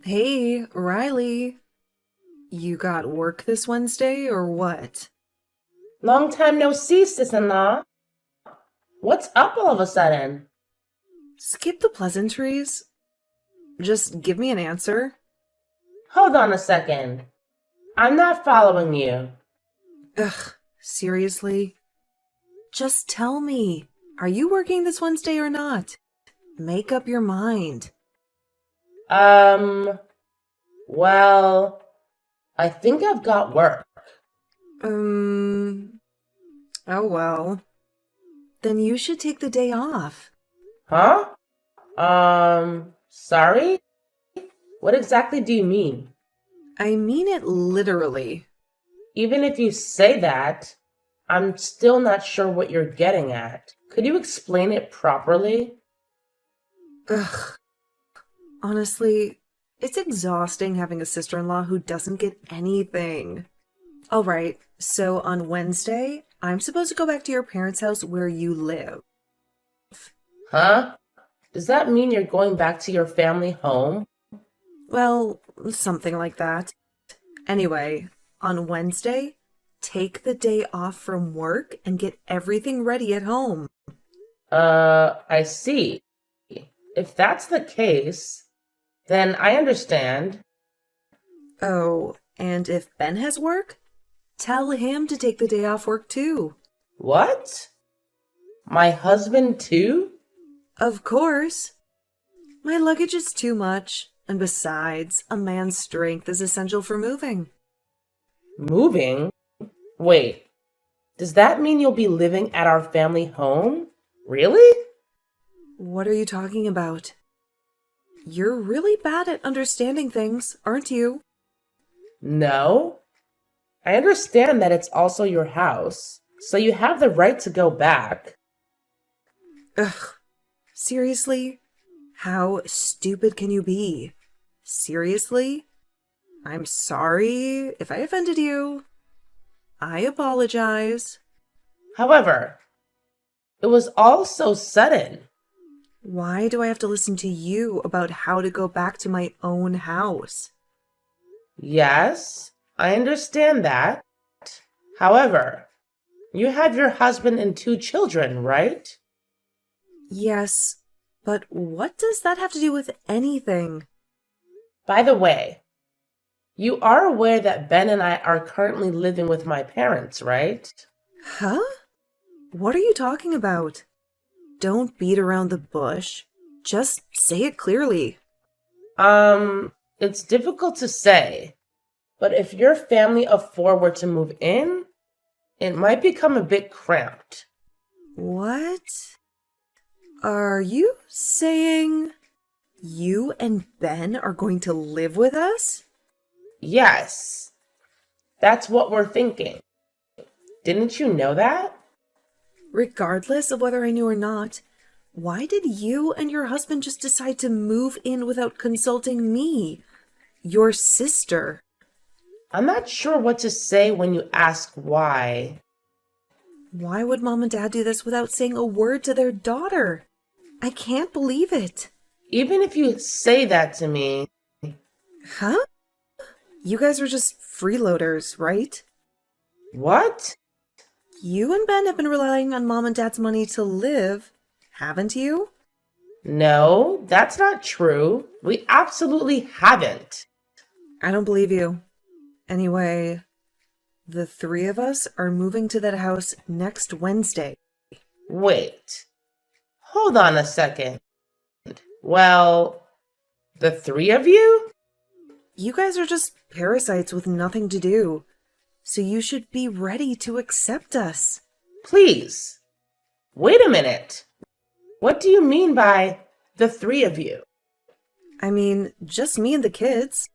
Hey, Riley. You got work this Wednesday or what? Long time no see, sis-in-law. What's up all of a sudden? Skip the pleasantries. Just give me an answer. Hold on a second. I'm not following you. Ugh, seriously? Just tell me. Are you working this Wednesday or not? Make up your mind. Um, well, I think I've got work. Um, oh well. Then you should take the day off. Huh? Sorry? What exactly do you mean? I mean it literally. Even if you say that, I'm still not sure what you're getting at. Could you explain it properly? Ugh, honestly, it's exhausting having a sister-in-law who doesn't get anything. All right, so on Wednesday, I'm supposed to go back to your parents' house where you live. Huh? Does that mean you're going back to your family home? Well, something like that. Anyway, on Wednesday, take the day off from work and get everything ready at home. I see. If that's the case, then I understand. Oh, and if Ben has work, tell him to take the day off work too. What? My husband too? Of course. My luggage is too much, and besides, a man's strength is essential for moving. Moving? Wait, does that mean you'll be living at our family home? Really? What are you talking about? You're really bad at understanding things, aren't you? No. I understand that it's also your house, so you have the right to go back. Ugh, seriously? How stupid can you be? Seriously? I'm sorry if I offended you. I apologize. However, it was all so sudden. Why do I have to listen to you about how to go back to my own house? Yes, I understand that. However, you have your husband and two children, right? Yes, but what does that have to do with anything? By the way, you are aware that Ben and I are currently living with my parents, right? Huh? What are you talking about? Don't beat around the bush. Just say it clearly. It's difficult to say, but if your family of four were to move in, it might become a bit cramped. What? Are you saying you and Ben are going to live with us? Yes, that's what we're thinking. Didn't you know that? Regardless of whether I knew or not, why did you and your husband just decide to move in without consulting me, your sister? I'm not sure what to say when you ask why. Why would mom and dad do this without saying a word to their daughter? I can't believe it. Even if you say that to me, Huh? You guys are just freeloaders, right? what? You and Ben have been relying on mom and dad's money to live, haven't you? No, that's not true. We absolutely haven't. I don't believe you. Anyway, the three of us are moving to that house next Wednesday. Wait, hold on a second. Well, the three of you? You guys are just parasites with nothing to do, so you should be ready to accept us. Please, wait a minute. What do you mean by the three of you? I mean, just me and the kids.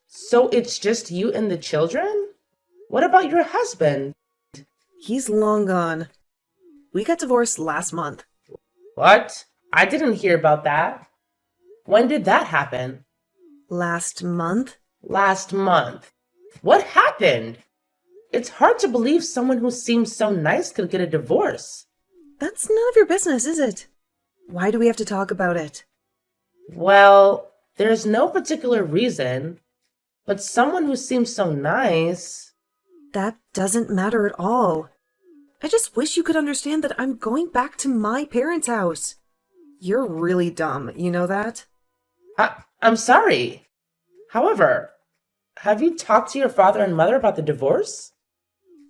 So it's just you and the children? What about your husband? He's long gone. We got divorced last month. What? I didn't hear about that. When did that happen? Last month? Last month. What happened? It's hard to believe someone who seems so nice could get a divorce. That's none of your business, is it? Why do we have to talk about it? Well, There's no particular reason, but someone who seems so nice. That doesn't matter at all. I just wish you could understand that I'm going back to my parents' house. You're really dumb, you know that? I'm sorry. However, have you talked to your father and mother about the divorce?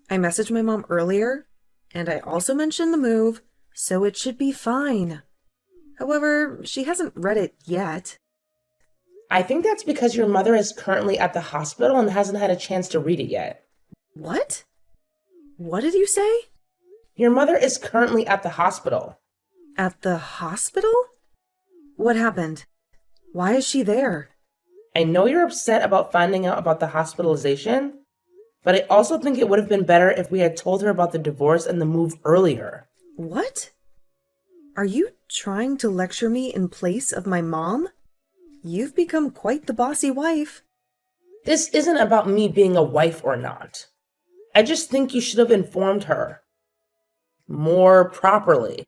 I messaged my mom earlier, and I also mentioned the move, so it should be fine. However, she hasn't read it yet. I think that's because your mother is currently at the hospital and hasn't had a chance to read it yet. What? What did you say? Your mother is currently at the hospital. At the hospital? What happened? Why is she there? I know you're upset about finding out about the hospitalization, but I also think it would have been better if we had told her about the divorce and the move earlier. What? Are you trying to lecture me in place of my mom? You've become quite the bossy wife. This isn't about me being a wife or not. I just think you should have informed her more properly.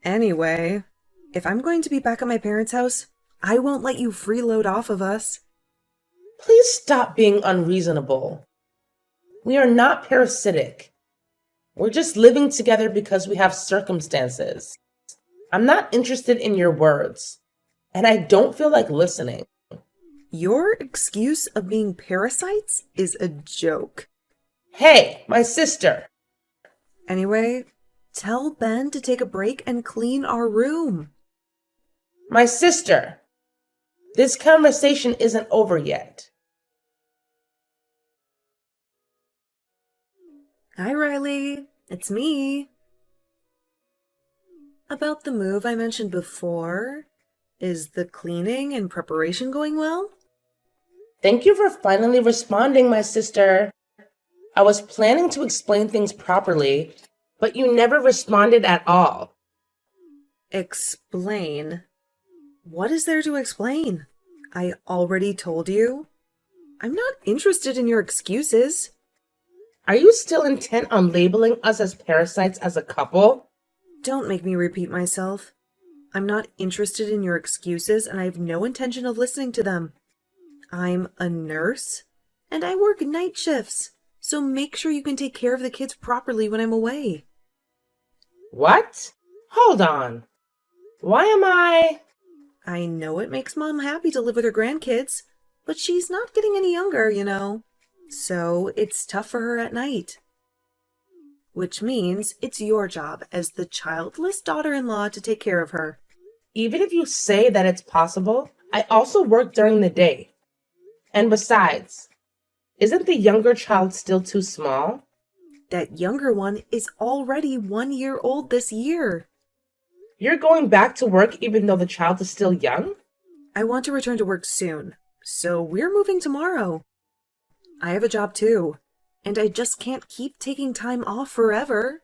Anyway, if I'm going to be back at my parents' house, I won't let you freeload off of us. Please stop being unreasonable. We are not parasitic. We're just living together because we have circumstances. I'm not interested in your words, and I don't feel like listening. Your excuse of being parasites is a joke. Hey, my sister. Anyway, tell Ben to take a break and clean our room. My sister. This conversation isn't over yet. Hi, Riley. It's me. About the move I mentioned before, is the cleaning and preparation going well? Thank you for finally responding, my sister. I was planning to explain things properly, but you never responded at all. Explain? What is there to explain? I already told you. I'm not interested in your excuses. Are you still intent on labeling us as parasites as a couple? Don't make me repeat myself. I'm not interested in your excuses, and I have no intention of listening to them. I'm a nurse, and I work night shifts, so make sure you can take care of the kids properly when I'm away. What? Hold on. Why am I... I know it makes Mom happy to live with her grandkids, but she's not getting any younger, you know. So it's tough for her at night. Which means it's your job as the childless daughter-in-law to take care of her. Even if you say that it's possible, I also work during the day. And besides, isn't the younger child still too small? That younger one is already 1 year old this year. You're going back to work even though the child is still young? I want to return to work soon, so we're moving tomorrow. I have a job too, and I just can't keep taking time off forever.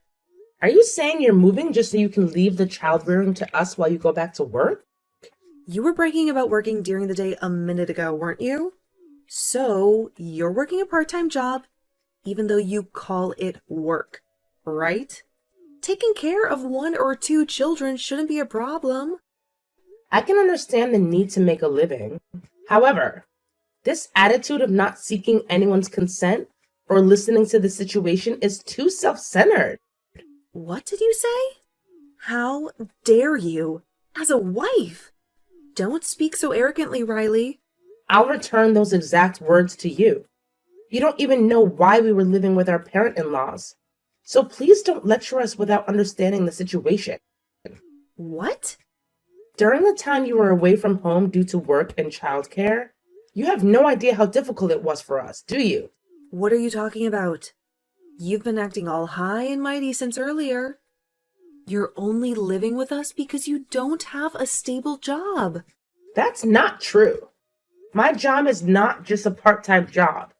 Are you saying you're moving just so you can leave the child rearing to us while you go back to work? You were bragging about working during the day a minute ago, weren't you? So, you're working a part-time job, even though you call it work, right? Taking care of 1 or 2 children shouldn't be a problem. I can understand the need to make a living. However, this attitude of not seeking anyone's consent or listening to the situation is too self-centered. What did you say? How dare you? As a wife! Don't speak so arrogantly, Riley. I'll return those exact words to you. You don't even know why we were living with our parent-in-laws. So please don't lecture us without understanding the situation. What? During the time you were away from home due to work and childcare, you have no idea how difficult it was for us, do you? What are you talking about? You've been acting all high and mighty since earlier. You're only living with us because you don't have a stable job. That's not true. My job is not just a part-time job.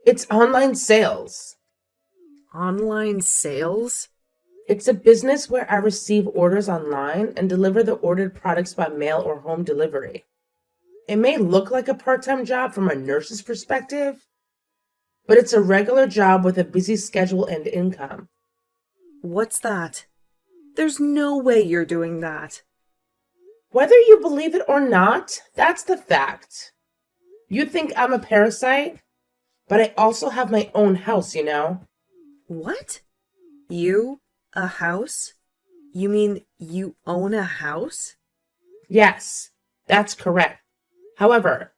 It's online sales. Online sales? It's a business where I receive orders online and deliver the ordered products by mail or home delivery. It may look like a part-time job from a nurse's perspective, but it's a regular job with a busy schedule and income. What's that? There's no way you're doing that. Whether you believe it or not, that's the fact. You think I'm a parasite, but I also have my own house, you know? What? You? A house? You mean you own a house? Yes, that's correct. However,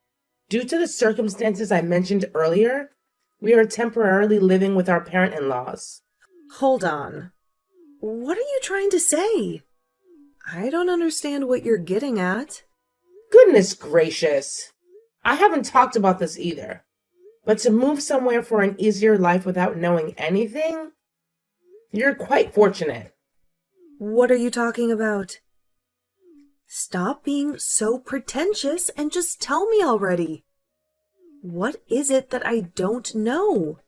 due to the circumstances I mentioned earlier, we are temporarily living with our parent-in-laws. Hold on. What are you trying to say? I don't understand what you're getting at. Goodness gracious. I haven't talked about this either. But to move somewhere for an easier life without knowing anything, you're quite fortunate. What are you talking about? Stop being so pretentious and just tell me already. What is it that I don't know?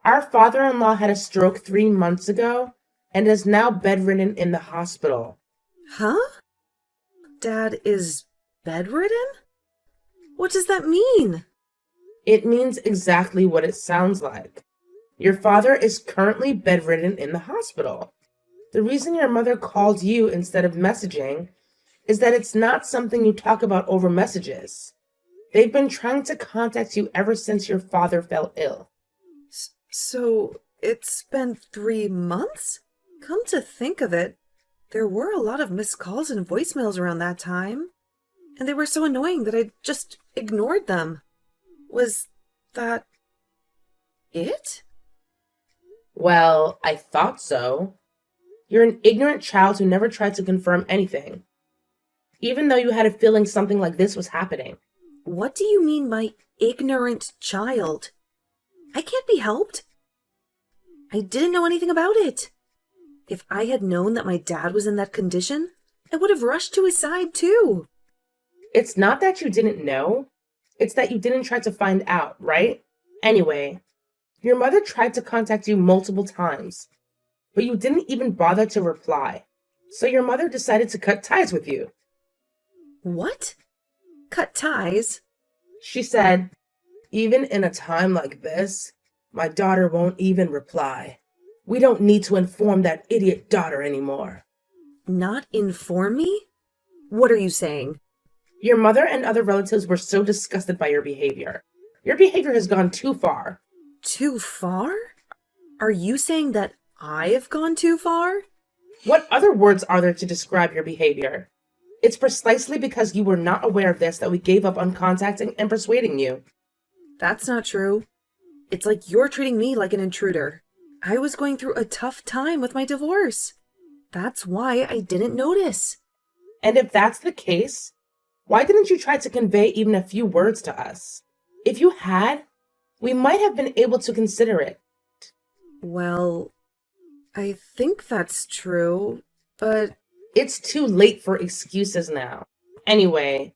Our father-in-law had a stroke 3 months ago and is now bedridden in the hospital. Huh? Dad is bedridden? What does that mean? It means exactly what it sounds like. Your father is currently bedridden in the hospital. The reason your mother called you instead of messaging is that it's not something you talk about over messages. They've been trying to contact you ever since your father fell ill. So it's been 3 months? Come to think of it, there were a lot of missed calls and voicemails around that time. And they were so annoying that I just ignored them. Was that it? Well, I thought so. You're an ignorant child who never tried to confirm anything, even though you had a feeling something like this was happening. What do you mean by ignorant child? I can't be helped. I didn't know anything about it. If I had known that my dad was in that condition, I would have rushed to his side too. It's not that you didn't know, it's that you didn't try to find out, right? Anyway, your mother tried to contact you multiple times, but you didn't even bother to reply. So your mother decided to cut ties with you. What? Cut ties? She said, "Even in a time like this, my daughter won't even reply. We don't need to inform that idiot daughter anymore." Not inform me? What are you saying? Your mother and other relatives were so disgusted by your behavior. Your behavior has gone too far. Too far? Are you saying that I have gone too far? What other words are there to describe your behavior? It's precisely because you were not aware of this that we gave up on contacting and persuading you. That's not true. It's like you're treating me like an intruder. I was going through a tough time with my divorce. That's why I didn't notice. And if that's the case, why didn't you try to convey even a few words to us? If you had, we might have been able to consider it. Well, I think that's true, but It's too late for excuses now. Anyway,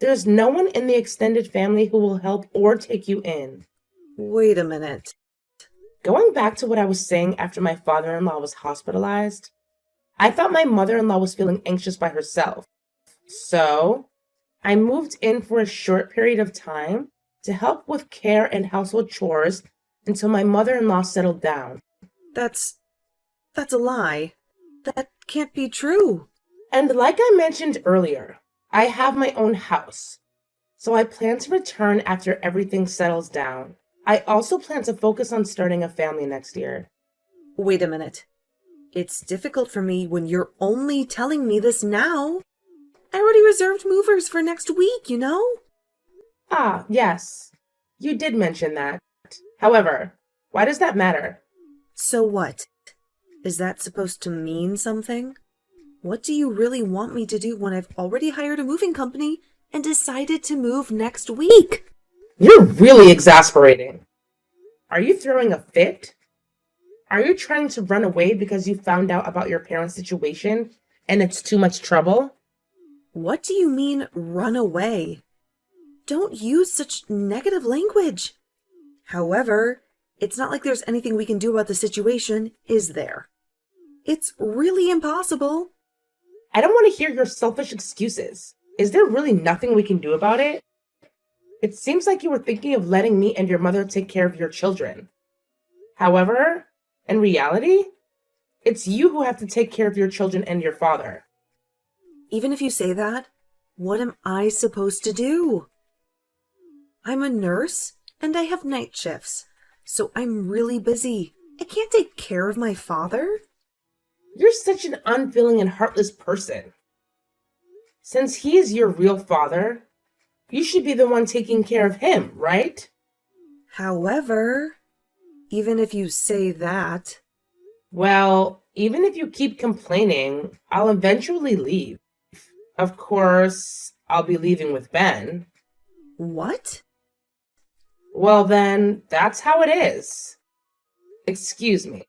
there's no one in the extended family who will help or take you in. wait a minute. Going back to what I was saying after my father-in-law was hospitalized, I thought my mother-in-law was feeling anxious by herself. So, I moved in for a short period of time to help with care and household chores until my mother-in-law settled down. That's a lie. That can't be true. And like I mentioned earlier, I have my own house. So I plan to return after everything settles down. I also plan to focus on starting a family next year. Wait a minute. It's difficult for me when you're only telling me this now. I already reserved movers for next week, you know? Ah, yes. You did mention that. However, why does that matter? So what? Is that supposed to mean something? What do you really want me to do when I've already hired a moving company and decided to move next week? You're really exasperating. Are you throwing a fit? Are you trying to run away because you found out about your parents' situation and it's too much trouble? What do you mean, run away? Don't use such negative language. However, it's not like there's anything we can do about the situation, is there? It's really impossible. I don't want to hear your selfish excuses. Is there really nothing we can do about it? It seems like you were thinking of letting me and your mother take care of your children. However, in reality, it's you who have to take care of your children and your father. Even if you say that, what am I supposed to do? I'm a nurse and I have night shifts, so I'm really busy. I can't take care of my father. You're such an unfeeling and heartless person. Since he is your real father, you should be the one taking care of him, right? However, even if you say that, Well, even if you keep complaining, I'll eventually leave. Of course, I'll be leaving with Ben. what? Well, then, that's how it is. Excuse me.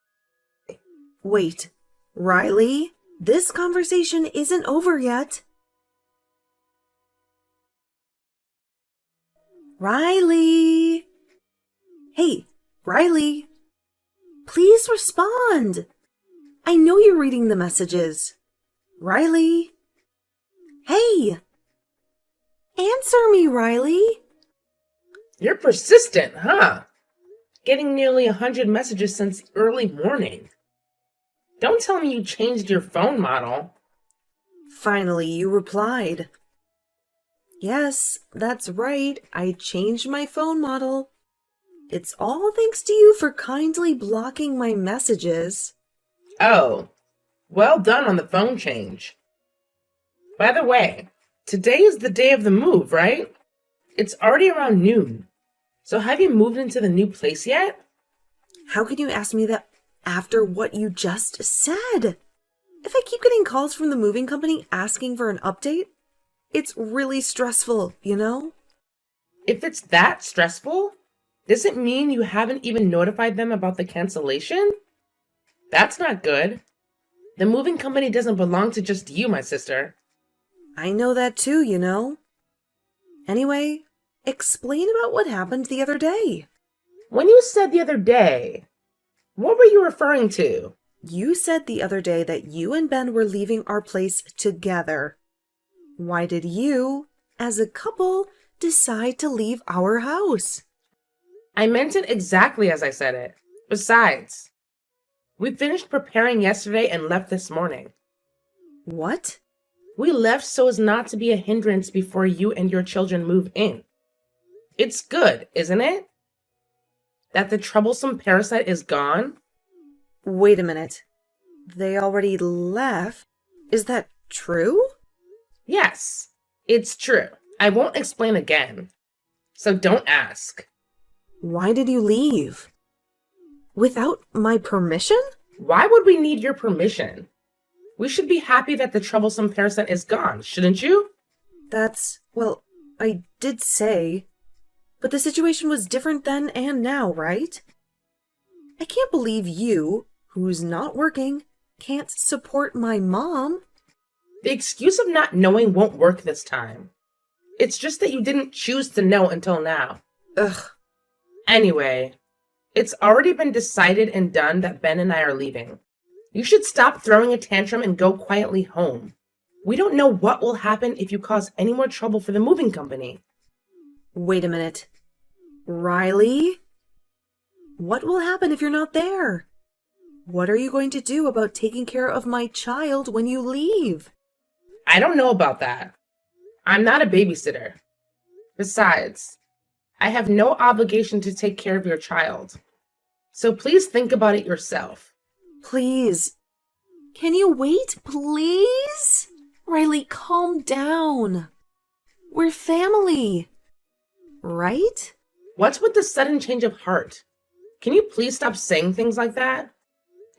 Wait, Riley, this conversation isn't over yet. Riley! Hey, Riley! Please respond! I know you're reading the messages. Riley! Hey! Answer me, Riley! You're persistent, huh? Getting nearly 100 messages since early morning. Don't tell me you changed your phone model. Finally, you replied. Yes, that's right. I changed my phone model. It's all thanks to you for kindly blocking my messages. Oh, well done on the phone change. By the way, today is the day of the move, right? It's already around noon. So have you moved into the new place yet? How can you ask me that after what you just said? If I keep getting calls from the moving company asking for an update, it's really stressful, you know? If it's that stressful, does it mean you haven't even notified them about the cancellation? That's not good. The moving company doesn't belong to just you, my sister. I know that too, you know? Anyway, explain about what happened the other day. When you said the other day, what were you referring to? You said the other day that you and Ben were leaving our place together. Why did you, as a couple, decide to leave our house? I meant it exactly as I said it. Besides, we finished preparing yesterday and left this morning. What? We left so as not to be a hindrance before you and your children move in. It's good, isn't it? That the troublesome parasite is gone? Wait a minute. They already left? Is that true? Yes, it's true. I won't explain again. So don't ask. Why did you leave? Without my permission? Why would we need your permission? We should be happy that the troublesome parasite is gone, shouldn't you? Well, I did say. But the situation was different then and now, right? I can't believe you, who's not working, can't support my mom. The excuse of not knowing won't work this time. It's just that you didn't choose to know until now. Ugh. Anyway, it's already been decided and done that Ben and I are leaving. You should stop throwing a tantrum and go quietly home. We don't know what will happen if you cause any more trouble for the moving company. Wait a minute. Riley? What will happen if you're not there? What are you going to do about taking care of my child when you leave? I don't know about that. I'm not a babysitter. Besides, I have no obligation to take care of your child. So please think about it yourself. Please. Can you wait, please? Riley, calm down. We're family. Right? What's with the sudden change of heart? Can you please stop saying things like that?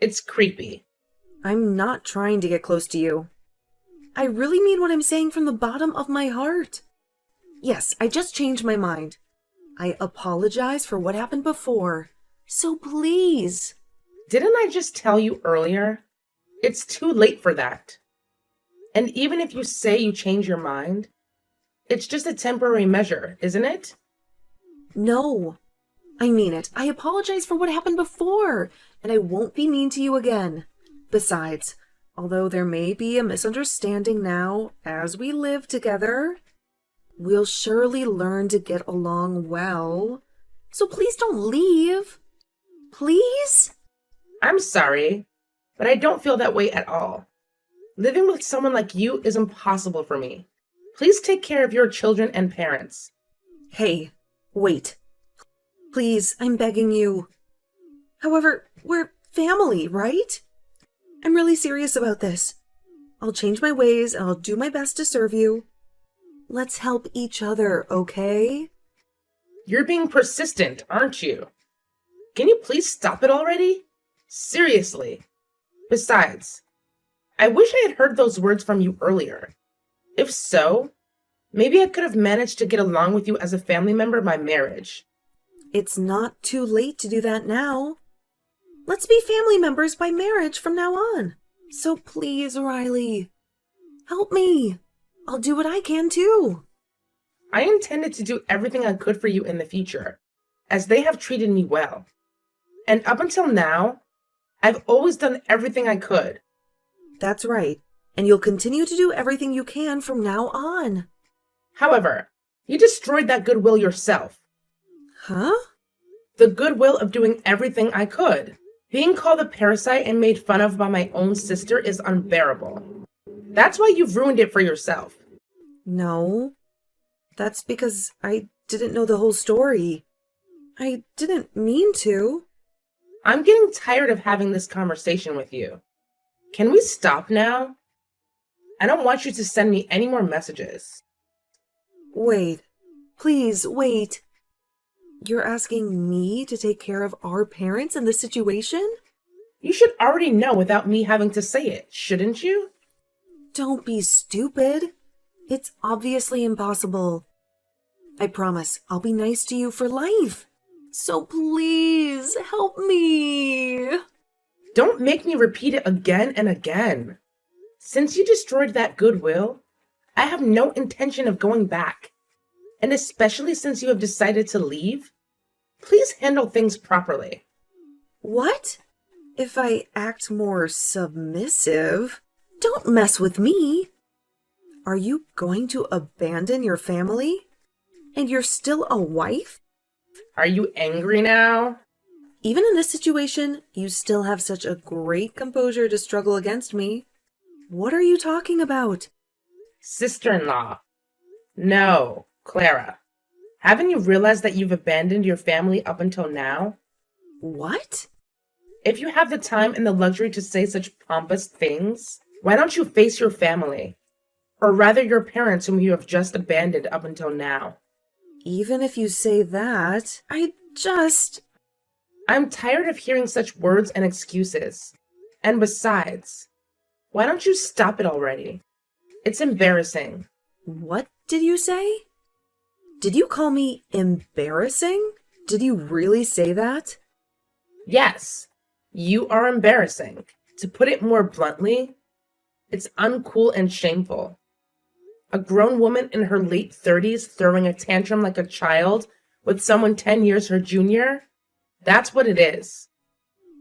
It's creepy. I'm not trying to get close to you. I really mean what I'm saying from the bottom of my heart. Yes, I just changed my mind. I apologize for what happened before. So please. Didn't I just tell you earlier? It's too late for that. And even if you say you change your mind, it's just a temporary measure, isn't it? No. I mean it. I apologize for what happened before, and I won't be mean to you again. Besides, although there may be a misunderstanding now as we live together, we'll surely learn to get along well. So please don't leave. Please? I'm sorry, but I don't feel that way at all. Living with someone like you is impossible for me. Please take care of your children and parents. Hey, wait. Please, I'm begging you. However, we're family, right? I'm really serious about this. I'll change my ways and I'll do my best to serve you. Let's help each other, okay? You're being persistent, aren't you? Can you please stop it already? Seriously. Besides, I wish I had heard those words from you earlier. If so, maybe I could have managed to get along with you as a family member by marriage. It's not too late to do that now. Let's be family members by marriage from now on. So please, Riley, help me. I'll do what I can too. I intended to do everything I could for you in the future, as they have treated me well. And up until now, I've always done everything I could. That's right. And you'll continue to do everything you can from now on. However, you destroyed that goodwill yourself. Huh? The goodwill of doing everything I could. Being called a parasite and made fun of by my own sister is unbearable. That's why you've ruined it for yourself. No. That's because I didn't know the whole story. I didn't mean to. I'm getting tired of having this conversation with you. Can we stop now? I don't want you to send me any more messages. Wait. Please, wait. You're asking me to take care of our parents in this situation? You should already know without me having to say it, shouldn't you? Don't be stupid. It's obviously impossible. I promise I'll be nice to you for life. So please help me. Don't make me repeat it again and again. Since you destroyed that goodwill, I have no intention of going back. And especially since you have decided to leave, please handle things properly. What? If I act more submissive? Don't mess with me. Are you going to abandon your family? And you're still a wife? Are you angry now? Even in this situation, you still have such a great composure to struggle against me. What are you talking about? Sister-in-law. No, Clara. Haven't you realized that you've abandoned your family up until now? What? If you have the time and the luxury to say such pompous things, why don't you face your family? Or rather your parents whom you have just abandoned up until now. Even if you say that, I'm tired of hearing such words and excuses. And besides, why don't you stop it already? It's embarrassing. What did you say? Did you call me embarrassing? Did you really say that? Yes, you are embarrassing. To put it more bluntly, it's uncool and shameful. A grown woman in her late 30s throwing a tantrum like a child with someone 10 years her junior? That's what it is.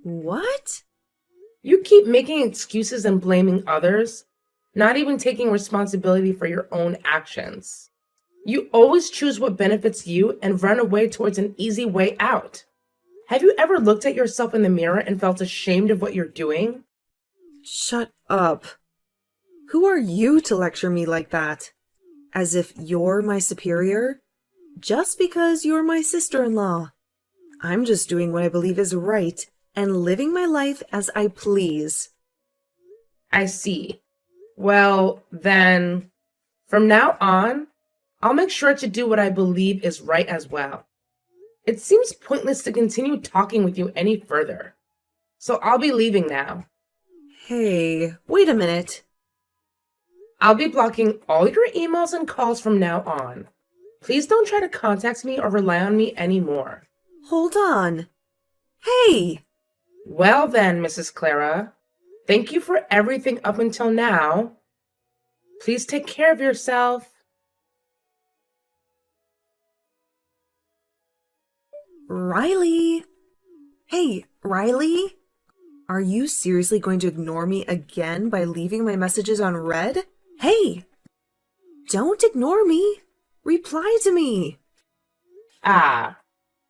What? You keep making excuses and blaming others, not even taking responsibility for your own actions. You always choose what benefits you and run away towards an easy way out. Have you ever looked at yourself in the mirror and felt ashamed of what you're doing? Shut up. Who are you to lecture me like that? As if you're my superior? Just because you're my sister-in-law. I'm just doing what I believe is right and living my life as I please. I see. Well, then, from now on, I'll make sure to do what I believe is right as well. It seems pointless to continue talking with you any further. So I'll be leaving now. Hey, wait a minute. I'll be blocking all your emails and calls from now on. Please don't try to contact me or rely on me anymore. Hold on. Hey! Well then, Mrs. Clara, thank you for everything up until now. Please take care of yourself. Riley! Hey, Riley? Are you seriously going to ignore me again by leaving my messages on read? Hey! Don't ignore me. Reply to me. Ah,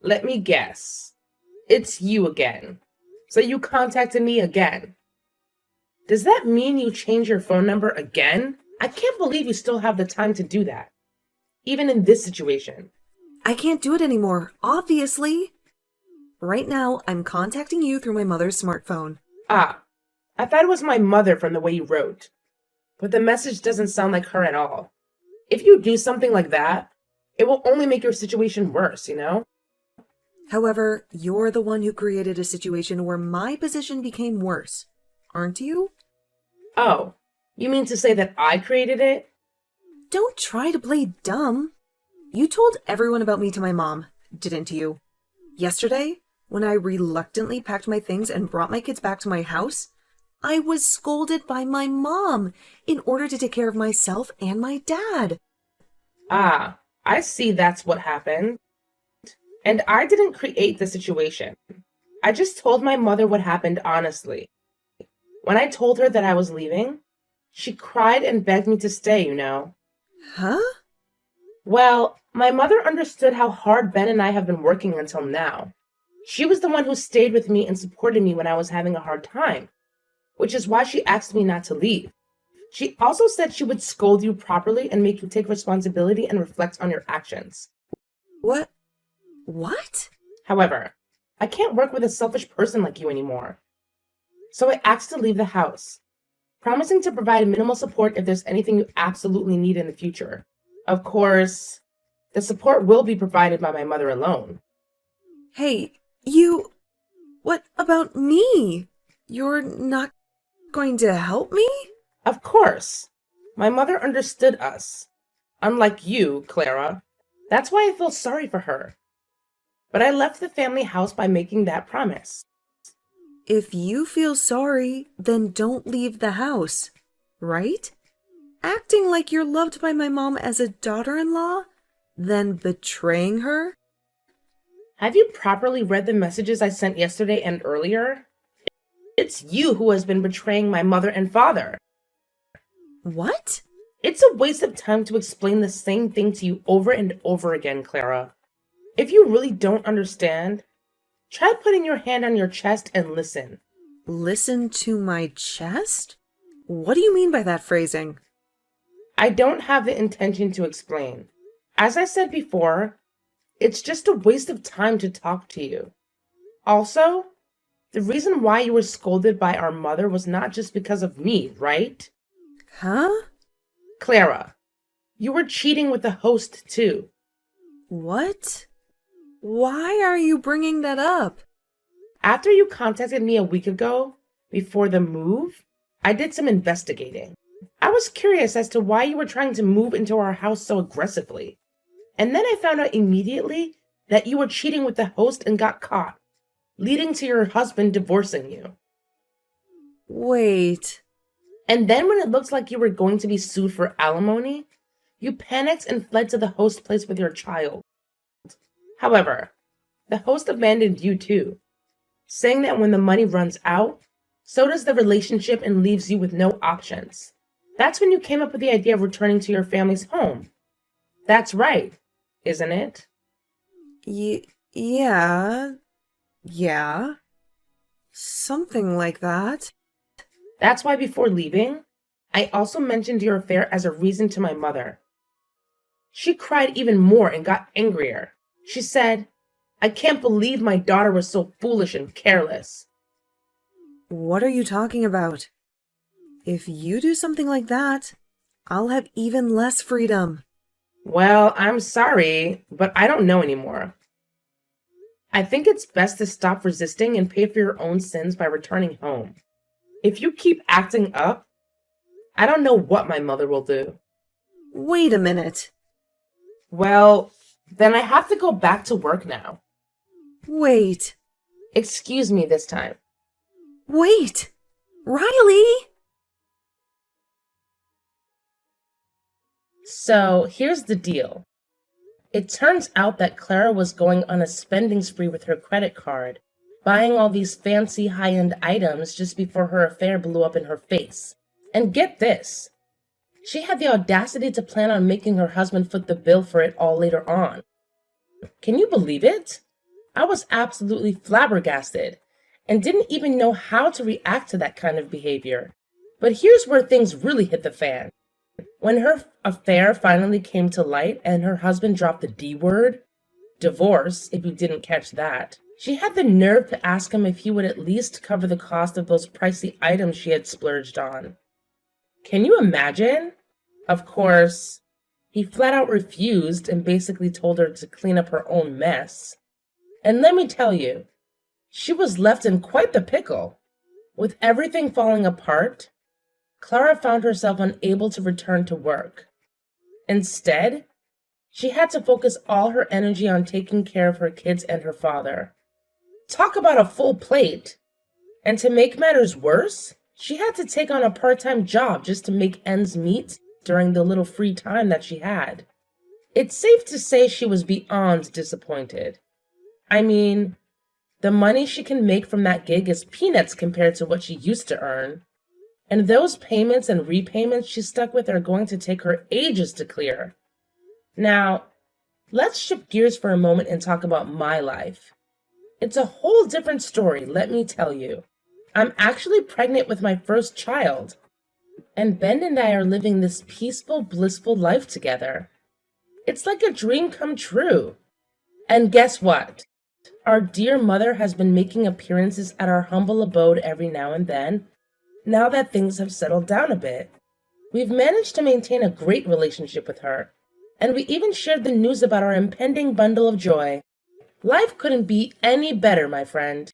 let me guess. It's you again. So you contacted me again. Does that mean you change your phone number again? I can't believe you still have the time to do that, even in this situation. I can't do it anymore, obviously. Right now, I'm contacting you through my mother's smartphone. Ah, I thought it was my mother from the way you wrote, but the message doesn't sound like her at all. If you do something like that, it will only make your situation worse, you know? However, you're the one who created a situation where my position became worse, aren't you? Oh, you mean to say that I created it? Don't try to play dumb. You told everyone about me to my mom, didn't you? Yesterday, when I reluctantly packed my things and brought my kids back to my house, I was scolded by my mom in order to take care of myself and my dad. Ah, I see that's what happened. And I didn't create the situation. I just told my mother what happened honestly. When I told her that I was leaving, she cried and begged me to stay, you know. Huh? Well, my mother understood how hard Ben and I have been working until now. She was the one who stayed with me and supported me when I was having a hard time, which is why she asked me not to leave. She also said she would scold you properly and make you take responsibility and reflect on your actions. What? What? However, I can't work with a selfish person like you anymore. So I asked to leave the house, promising to provide minimal support if there's anything you absolutely need in the future. Of course, the support will be provided by my mother alone. Hey, you... What about me? You're not going to help me? Of course, my mother understood us. Unlike you, Clara. That's why I feel sorry for her. But I left the family house by making that promise. If you feel sorry, then don't leave the house, right? Acting like you're loved by my mom as a daughter-in-law, then betraying her? Have you properly read the messages I sent yesterday and earlier? It's you who has been betraying my mother and father. What? It's a waste of time to explain the same thing to you over and over again, Clara. If you really don't understand, try putting your hand on your chest and listen. Listen to my chest? What do you mean by that phrasing? I don't have the intention to explain. As I said before, it's just a waste of time to talk to you. Also, the reason why you were scolded by our mother was not just because of me, right? Huh? Clara, you were cheating with the host too. What? Why are you bringing that up? After you contacted me a week ago, before the move, I did some investigating. I was curious as to why you were trying to move into our house so aggressively. And then I found out immediately that you were cheating with the host and got caught, leading to your husband divorcing you. Wait. And then when it looked like you were going to be sued for alimony, you panicked and fled to the host place with your child. However, the host abandoned you too, saying that when the money runs out, so does the relationship and leaves you with no options. That's when you came up with the idea of returning to your family's home. That's right, isn't it? Yeah. Yeah. Something like that. That's why before leaving, I also mentioned your affair as a reason to my mother. She cried even more and got angrier. She said, "I can't believe my daughter was so foolish and careless." What are you talking about? If you do something like that, I'll have even less freedom. Well, I'm sorry, but I don't know anymore. I think it's best to stop resisting and pay for your own sins by returning home. If you keep acting up, I don't know what my mother will do. Wait a minute. Well, then I have to go back to work now. Wait. Excuse me this time. Wait. Riley! So, here's the deal. It turns out that Clara was going on a spending spree with her credit card, buying all these fancy high-end items just before her affair blew up in her face. And get this. She had the audacity to plan on making her husband foot the bill for it all later on. Can you believe it? I was absolutely flabbergasted and didn't even know how to react to that kind of behavior. But here's where things really hit the fan. When her affair finally came to light and her husband dropped the D word, divorce, if you didn't catch that, she had the nerve to ask him if he would at least cover the cost of those pricey items she had splurged on. Can you imagine? Of course, he flat out refused and basically told her to clean up her own mess. And let me tell you, she was left in quite the pickle. With everything falling apart, Clara found herself unable to return to work. Instead, she had to focus all her energy on taking care of her kids and her father. Talk about a full plate! And to make matters worse, she had to take on a part-time job just to make ends meet during the little free time that she had. It's safe to say she was beyond disappointed. I mean, the money she can make from that gig is peanuts compared to what she used to earn. And those payments and repayments she's stuck with are going to take her ages to clear. Now, let's shift gears for a moment and talk about my life. It's a whole different story, let me tell you. I'm actually pregnant with my first child. And Ben and I are living this peaceful, blissful life together. It's like a dream come true. And guess what? Our dear mother has been making appearances at our humble abode every now and then, now that things have settled down a bit. We've managed to maintain a great relationship with her, and we even shared the news about our impending bundle of joy. Life couldn't be any better, my friend.